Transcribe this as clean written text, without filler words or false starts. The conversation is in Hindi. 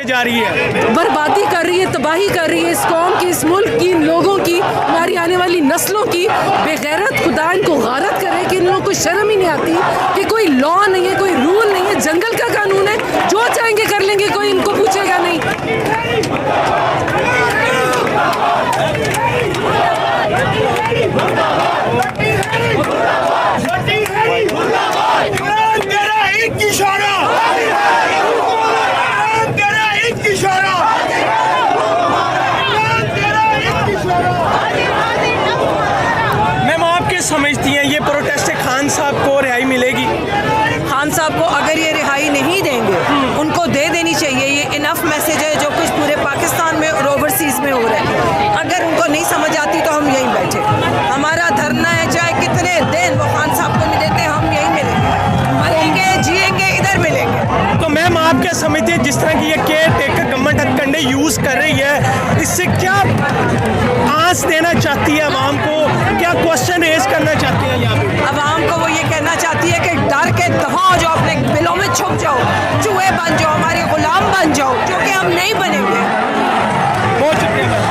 जा रही है, बर्बादी कर रही है, तबाही कर रही है इस कौम की, इस मुल्क की, इन लोगों की, हमारी आने वाली नस्लों की। बेगैरत खुदा इनको गारत करे कि इन लोगों को शर्म ही नहीं आती कि कोई लॉ नहीं है, कोई रूल नहीं है, जंगल का कानून है, जो चाहेंगे कर लेंगे, कोई इनको पूछेगा नहीं। मैम आप क्या समझती हैं ये प्रोटेस्ट से खान साहब को रिहाई मिलेगी? खान साहब को अगर ये रिहाई नहीं देंगे, उनको दे देनी चाहिए। ये इनफ मैसेज है जो कुछ पूरे पाकिस्तान में और ओवरसीज़ में हो रहा है। अगर उनको नहीं समझ आती तो हम यहीं बैठे, हमारा धरना है, चाहे कितने दिन वो खान साहब को नहीं देते, हम यहीं मिलेंगे, मरेंगे जिएंगे इधर मिलेंगे। तो मैम आप क्या समझती हैं जिस तरह की ये केयर टेकर गवर्नमेंट हथकंडे यूज़ कर रही है, इससे क्या आंच देना चाहती है आवाम को, क्या क्वेश्चन रेज करना चाहती है यहाँ पे? अवाम को वो ये कहना चाहती है कि डर के दफा हो जाओ, अपने बिलों में छुप जाओ, चूहे बन जाओ, हमारे गुलाम बन जाओ, जो कि हम नहीं बनेंगे। बहुत शुक्रिया।